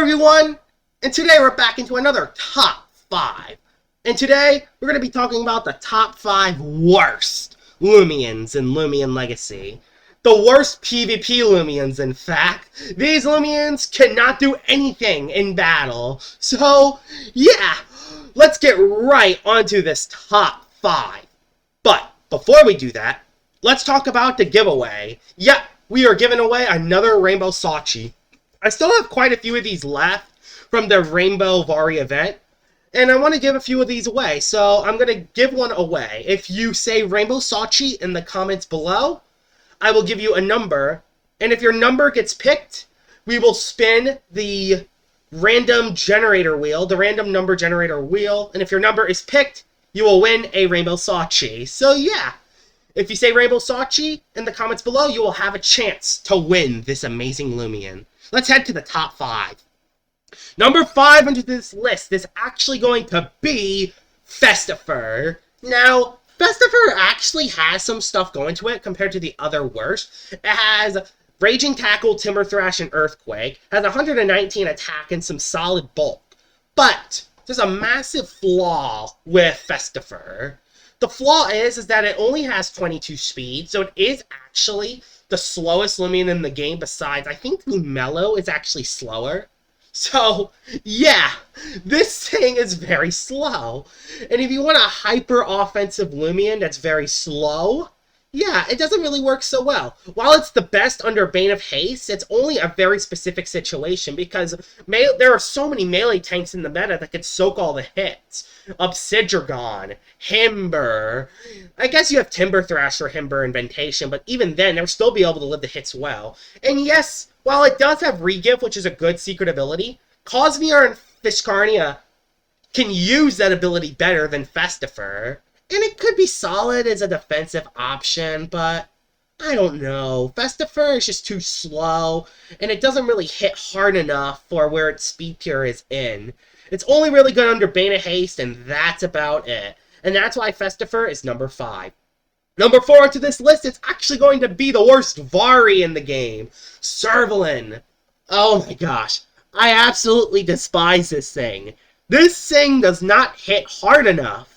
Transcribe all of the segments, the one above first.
everyone, and today we're back into another top 5. And today we're going to be talking about the top 5 worst Loomians in Loomian Legacy. The worst PvP Loomians, in fact. These Loomians cannot do anything in battle. So, yeah, let's get right onto this top 5. But before we do that, let's talk about the giveaway. Yep, we are giving away another Rainbow Sachi. I still have quite a few of these left from the Rainbow Vari event, and I want to give a few of these away, so I'm going to give one away. If you say Rainbow Sachi in the comments below, I will give you a number, and if your number gets picked, we will spin the random generator wheel, the random number generator wheel, and if your number is picked, you will win a Rainbow Sachi. So yeah, if you say Rainbow Sachi in the comments below, you will have a chance to win this amazing Loomian. Let's head to the top 5. Number 5 onto this list is actually going to be Festiver. Now, Festiver actually has some stuff going to it compared to the other worst. It has Raging Tackle, Timber Thrash, and Earthquake. It has 119 attack and some solid bulk. But there's a massive flaw with Festiver. The flaw is that it only has 22 speed, so it is actually the slowest Loomian in the game besides, I think Lumello is actually slower. So, yeah, this thing is very slow. And if you want a hyper-offensive Loomian that's very slow, yeah, it doesn't really work so well. While it's the best under Bane of Haste, it's only a very specific situation because there are so many melee tanks in the meta that can soak all the hits. Obsidian, Himber. I guess you have Timber Thrash for Himber and Ventation, but even then, they'll still be able to live the hits well. And yes, while it does have Regive, which is a good secret ability, Cosmere and Fiscarnia can use that ability better than Festiver. And it could be solid as a defensive option, but I don't know. Festiver is just too slow, and it doesn't really hit hard enough for where its speed tier is in. It's only really good under Bane of Haste, and that's about it. And that's why Festiver is number 5. Number 4 onto this list is actually going to be the worst Vari in the game. Servalin. Oh my gosh. I absolutely despise this thing. This thing does not hit hard enough.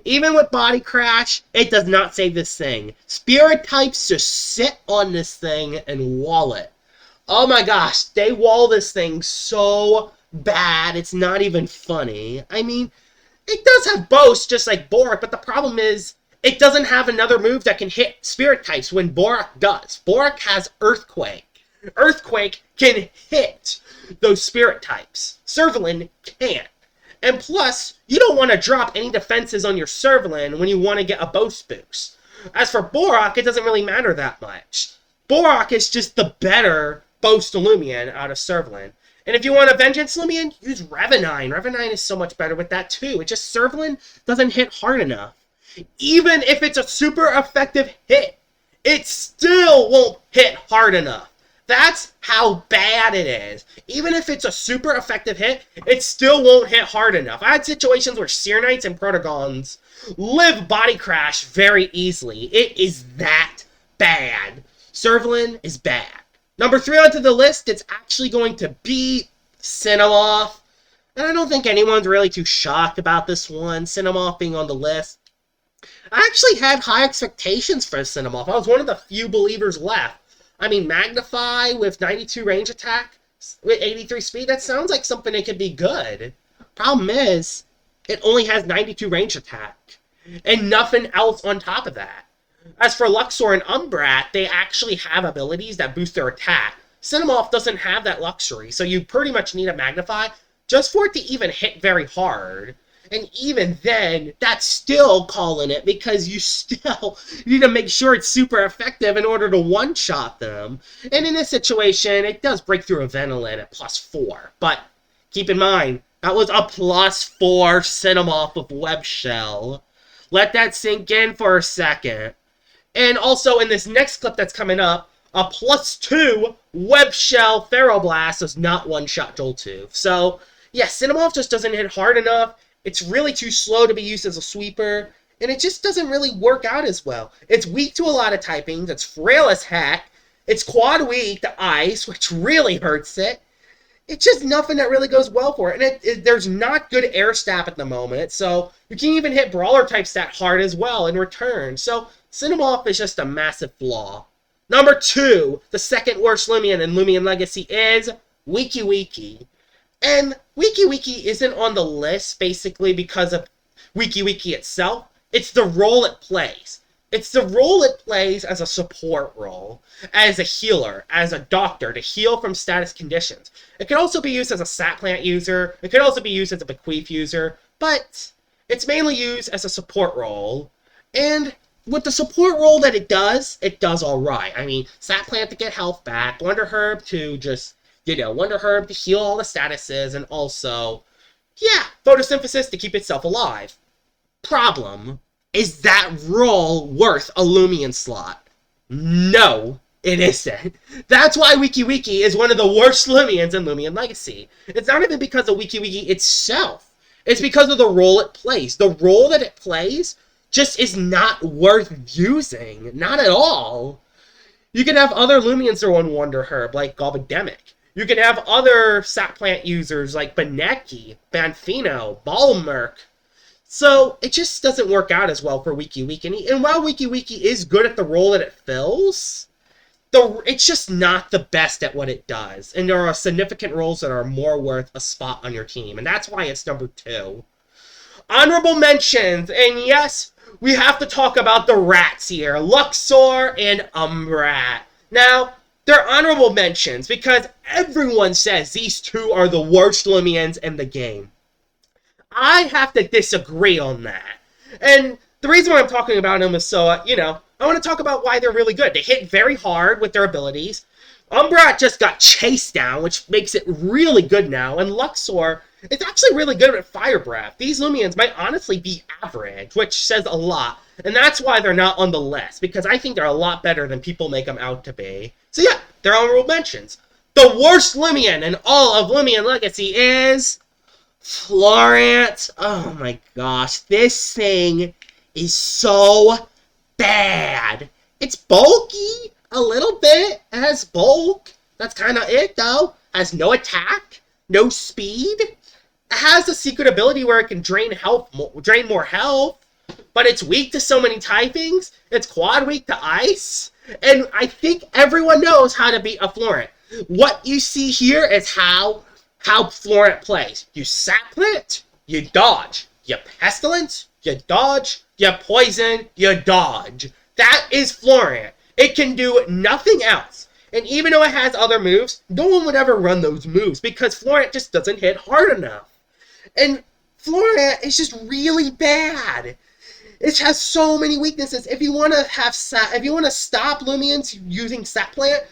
Even with Body Crash, it does not save this thing. Spirit types just sit on this thing and wall it. Oh my gosh, they wall this thing so bad, it's not even funny. I mean, it does have boasts just like Borak, but the problem is, it doesn't have another move that can hit Spirit types when Borak does. Borak has Earthquake. Earthquake can hit those Spirit types. Servalin can't. And plus, you don't want to drop any defenses on your Servalin when you want to get a boast boost. As for Borak, it doesn't really matter that much. Borak is just the better boast Loomian out of Servalin. And if you want a Vengeance Loomian, use Revenine. Revenine is so much better with that too. It just Servalin doesn't hit hard enough. Even if it's a super effective hit, it still won't hit hard enough. That's how bad it is. Even if it's a super effective hit, it still won't hit hard enough. I had situations where Seer Knights and Protagons live Body Crash very easily. It is that bad. Servalin is bad. Number 3 onto the list, it's actually going to be Cineloft. And I don't think anyone's really too shocked about this one, Cineloft being on the list. I actually had high expectations for Cineloft. I was one of the few believers left. I mean, Magnify with 92 range attack, with 83 speed, that sounds like something that could be good. Problem is, it only has 92 range attack, and nothing else on top of that. As for Luxor and Umbrat, they actually have abilities that boost their attack. Cineloft doesn't have that luxury, so you pretty much need a Magnify just for it to even hit very hard. And even then, that's still calling it because you still need to make sure it's super effective in order to one-shot them. And in this situation, it does break through a Venilin at +4. But keep in mind, that was a +4 Cineloft with Web Shell. Let that sink in for a second. And also in this next clip that's coming up, a +2 Web Shell Ferroblast does not one-shot Joltooth. So, yeah, Cineloft just doesn't hit hard enough. It's really too slow to be used as a sweeper, and it just doesn't really work out as well. It's weak to a lot of typings, it's frail as heck, it's quad weak to ice, which really hurts it, it's just nothing that really goes well for it. And there's not good air stat at the moment, so you can't even hit brawler type stat hard as well in return. So Cineloft is just a massive flaw. Number 2, the second worst Loomian in Loomian Legacy is Wikiwiki. And Wikiwiki isn't on the list basically because of Wikiwiki itself. It's the role it plays. It's the role it plays as a support role, as a healer, as a doctor, to heal from status conditions. It can also be used as a sat plant user. It could also be used as a bequeath user, but it's mainly used as a support role. And with the support role that it does alright. I mean, sat plant to get health back, Wonder Herb to just, Wonder Herb to heal all the statuses, and also, photosynthesis to keep itself alive. Problem. Is that role worth a Loomian slot? No, it isn't. That's why Wikiwiki is one of the worst Loomians in Loomian Legacy. It's not even because of Wikiwiki itself. It's because of the role it plays. The role that it plays just is not worth using. Not at all. You can have other Loomians that are on Wonder Herb, like Galvademic. You can have other sat plant users like Beneki, Banfino, Balmerk. So, it just doesn't work out as well for Wikiwiki. And while Wikiwiki is good at the role that it fills, it's just not the best at what it does. And there are significant roles that are more worth a spot on your team. And that's why it's number 2. Honorable mentions. And yes, we have to talk about the rats here. Luxor and Umbrat. Now, they're honorable mentions because everyone says these two are the worst Loomians in the game. I have to disagree on that. And the reason why I'm talking about them is so, I want to talk about why they're really good. They hit very hard with their abilities. Umbrat just got chased down, which makes it really good now. And Luxor is actually really good at Fire Breath. These Loomians might honestly be average, which says a lot. And that's why they're not on the list, because I think they're a lot better than people make them out to be. So yeah, they're honorable mentions. The worst Loomian in all of Loomian Legacy is Florent. Oh my gosh, this thing is so bad. It's bulky a little bit. It has bulk. That's kind of it though. Has no attack, no speed. It has a secret ability where it can drain more health, but it's weak to so many typings. It's quad weak to ice, and I think everyone knows how to beat a Florent. What you see here is how Florent plays. You sat plant, you dodge. You pestilence, you dodge. You poison, you dodge. That is Florent. It can do nothing else. And even though it has other moves, no one would ever run those moves because Florent just doesn't hit hard enough. And Florent is just really bad. It has so many weaknesses. If you want to stop Loomians using sat plant,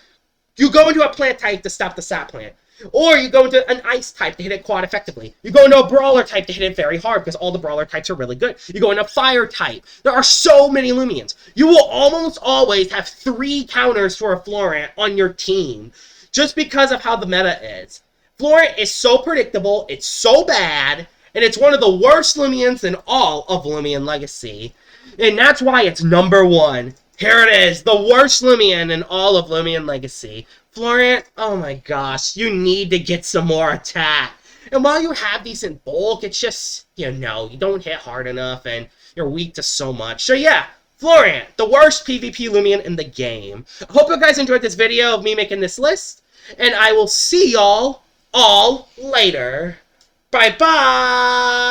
you go into a plant type to stop the sat plant. Or you go into an ice type to hit it quad effectively. You go into a brawler type to hit it very hard because all the brawler types are really good. You go into a fire type. There are so many Loomians. You will almost always have 3 counters for a Florent on your team just because of how the meta is. Florent is so predictable, it's so bad, and it's one of the worst Loomians in all of Loomian Legacy. And that's why it's number 1. Here it is, the worst Loomian in all of Loomian Legacy. Florent, oh my gosh, you need to get some more attack. And while you have decent bulk, it's just, you don't hit hard enough and you're weak to so much. So yeah, Florent, the worst PvP Loomian in the game. I hope you guys enjoyed this video of me making this list, and I will see y'all all later. Bye-bye!